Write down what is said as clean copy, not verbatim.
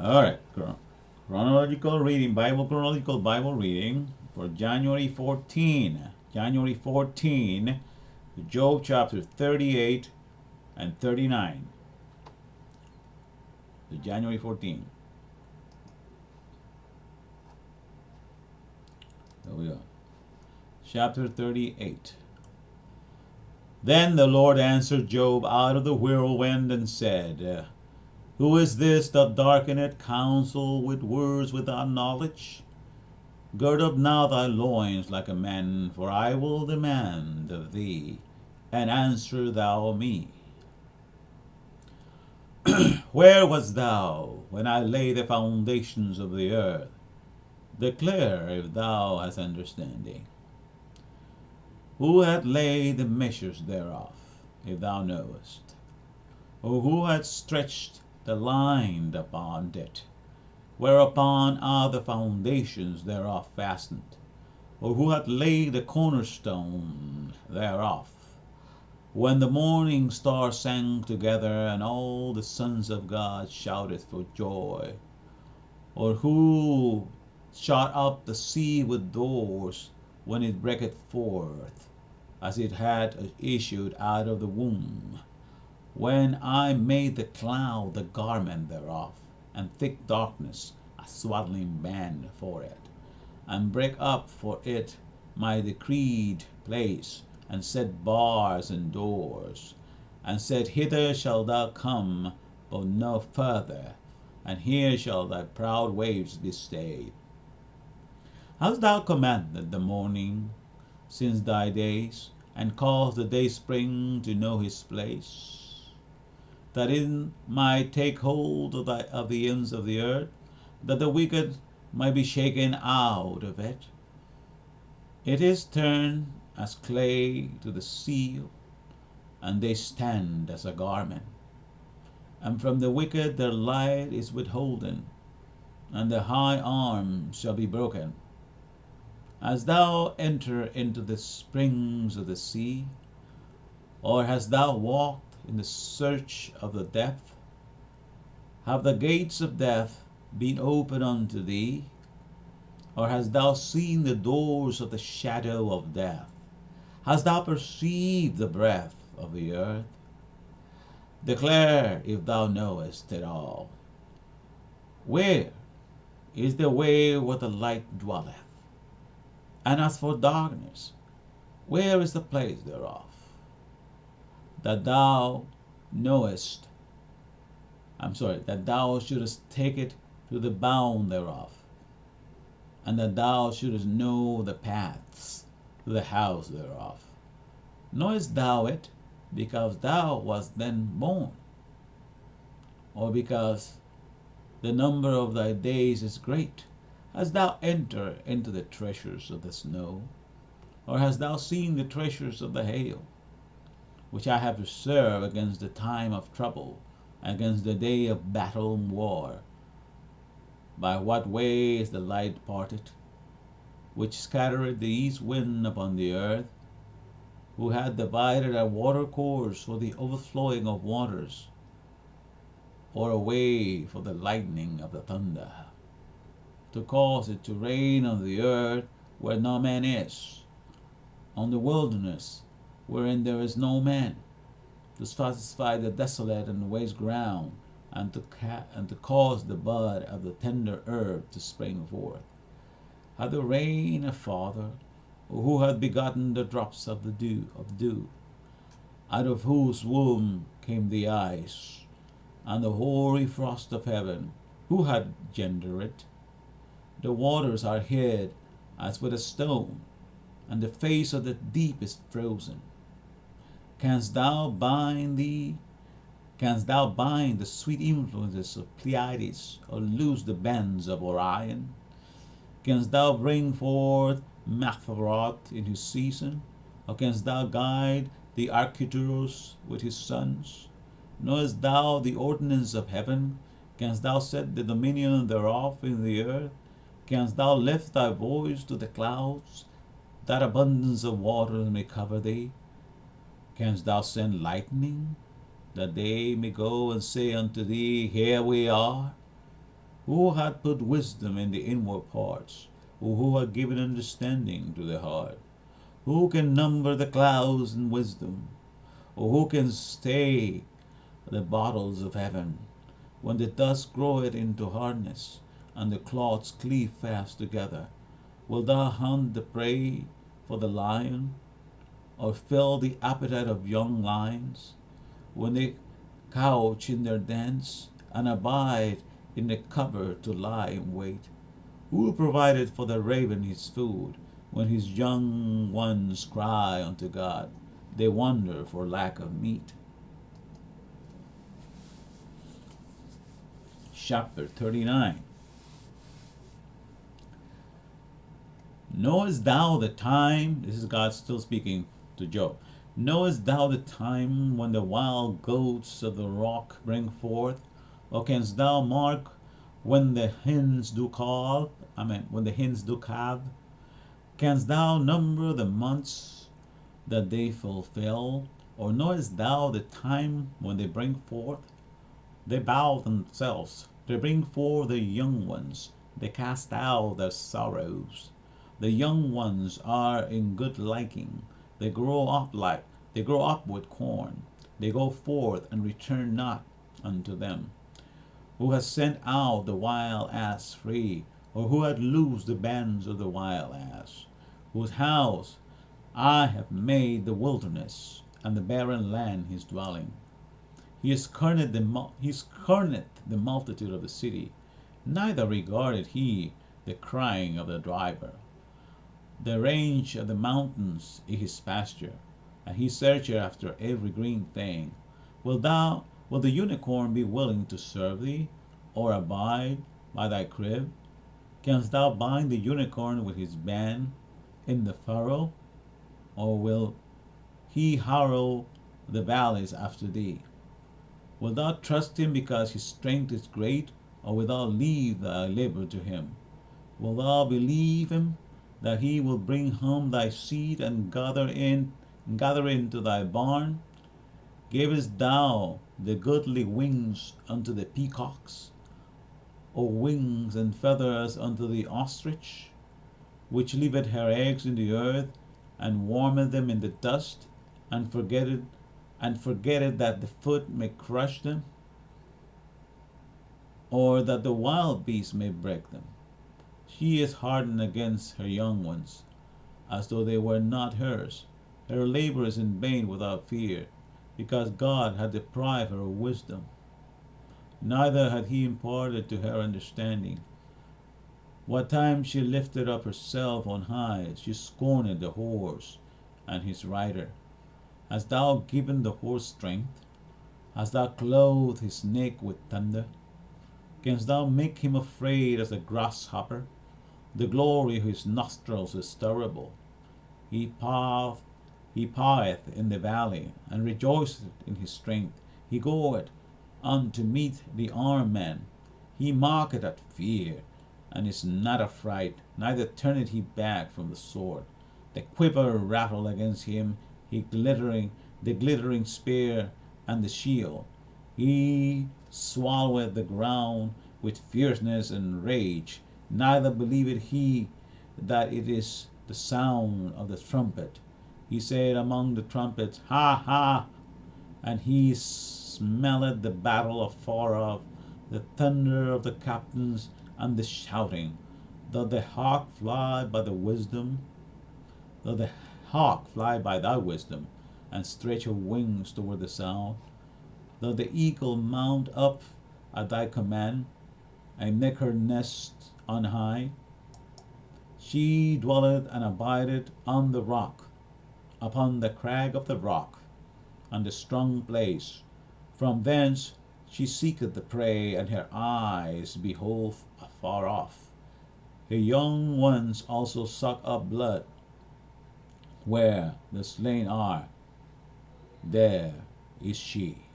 All right. Chronological reading, chronological Bible reading for January 14. January 14, Job chapter 38 and 39. So January 14. There we go. Chapter 38. Then the Lord answered Job out of the whirlwind and said, Who is this that darkeneth counsel with words without knowledge? Gird up now thy loins like a man, for I will demand of thee, and answer thou me. Where wast thou when I laid the foundations of the earth? Declare if thou hast understanding. Who hath laid the measures thereof, if thou knowest? Or who hath stretched the line upon it? Whereupon are the foundations thereof fastened? Or who hath laid the cornerstone thereof? When the morning stars sang together, and all the sons of God shouted for joy? Or who shut up the sea with doors, when it breaketh forth, as it had issued out of the womb? When I made the cloud the garment thereof, and thick darkness a swaddling band for it, and break up for it my decreed place, and set bars and doors, and said, Hither shalt thou come, but no further, and here shall thy proud waves be stayed. Hast thou commanded the morning since thy days, and caused the day spring to know his place, that it might take hold of the ends of the earth, that the wicked might be shaken out of it? It is turned as clay to the seal, and they stand as a garment. And from the wicked their light is withholden, and their high arm shall be broken. Hast thou entered into the springs of the sea? Or hast thou walked in the search of the depth? Have the gates of death been opened unto thee? Or hast thou seen the doors of the shadow of death? Hast thou perceived the breadth of the earth? Declare if thou knowest it all. Where is the way where the light dwelleth? And as for darkness, where is the place thereof? That thou knowest, that thou shouldest take it to the bound thereof, and that thou shouldest know the paths to the house thereof. Knowest thou it because thou wast then born, or because the number of thy days is great? Hast thou entered into the treasures of the snow? Or hast thou seen the treasures of the hail, which I have reserved against the time of trouble, against the day of battle and war? By what way is the light parted, which scattereth the east wind upon the earth? Who hath divided a water course for the overflowing of waters, or a way for the lightning of the thunder, to cause it to rain on the earth where no man is, on the wilderness wherein there is no man, to satisfy the desolate and waste ground, and to cause the bud of the tender herb to spring forth? Hath the rain a father, or who hath begotten the drops of the dew, out of whose womb came the ice, and the hoary frost of heaven? Who hath gendered it? The waters are hid as with a stone, and the face of the deep is frozen. Canst thou bind the sweet influences of Pleiades, or loose the bands of Orion? Canst thou bring forth Mephiroth in his season? Or canst thou guide the Arcturus with his sons? Knowest thou the ordinance of heaven? Canst thou set the dominion thereof in the earth? Canst thou lift thy voice to the clouds, that abundance of waters may cover thee? Canst thou send lightning, that they may go and say unto thee, Here we are? Who hath put wisdom in the inward parts? Or who hath given understanding to the heart? Who can number the clouds in wisdom? Or who can stay the bottles of heaven? When the dust groweth into hardness, and the clods cleave fast together, wilt thou hunt the prey for the lion, or fill the appetite of young lions? When they couch in their dens, and abide in the cover to lie in wait, who provided for the raven his food? When his young ones cry unto God, they wonder for lack of meat. Chapter 39. Knowest thou the time? This is God still speaking to Job. Knowest thou the time when the wild goats of the rock bring forth? Or canst thou mark when the hens do calve? When the hens do calve? Canst thou number the months that they fulfill? Or knowest thou the time when they bring forth? They bow themselves, they bring forth the young ones, they cast out their sorrows. The young ones are in good liking, they grow up with corn, they go forth and return not unto them. Who has sent out the wild ass free, or who hath loosed the bands of the wild ass? Whose house I have made the wilderness, and the barren land his dwelling. He scorneth the multitude of the city, neither regarded he the crying of the driver. The range of the mountains is his pasture, and he searcheth after every green thing. Will the unicorn be willing to serve thee, or abide by thy crib? Canst thou bind the unicorn with his band in the furrow, or will he harrow the valleys after thee? Wilt thou trust him because his strength is great, or wilt thou leave thy labor to him? Wilt thou believe him that he will bring home thy seed and gather into thy barn? Gavest thou the goodly wings unto the peacocks, or wings and feathers unto the ostrich, which leaveth her eggs in the earth, and warmeth them in the dust, and forgetteth that the foot may crush them, or that the wild beast may break them? She is hardened against her young ones, as though they were not hers. Her labor is in vain without fear, because God had deprived her of wisdom, neither had he imparted to her understanding. What time she lifted up herself on high, she scorned the horse and his rider. Hast thou given the horse strength? Hast thou clothed his neck with thunder? Canst thou make him afraid as a grasshopper? The glory of his nostrils is terrible. He paweth in the valley, and rejoiceth in his strength. He goeth on to meet the armed man. He mocketh at fear, and is not affright, neither turneth he back from the sword. The quiver rattle against him, the glittering spear and the shield. He swalloweth the ground with fierceness and rage, neither believeth he that it is the sound of the trumpet. He said among the trumpets, Ha, ha! And he smelleth the battle afar off, the thunder of the captains and the shouting. Though the hawk fly by thy wisdom, and stretch her wings toward the south, though the eagle mount up at thy command, and make her nest on high, she dwelleth and abideth on the rock, upon the crag of the rock, on the strong place. From thence she seeketh the prey, and her eyes behold afar off. Her young ones also suck up blood. Where the slain are, there is she.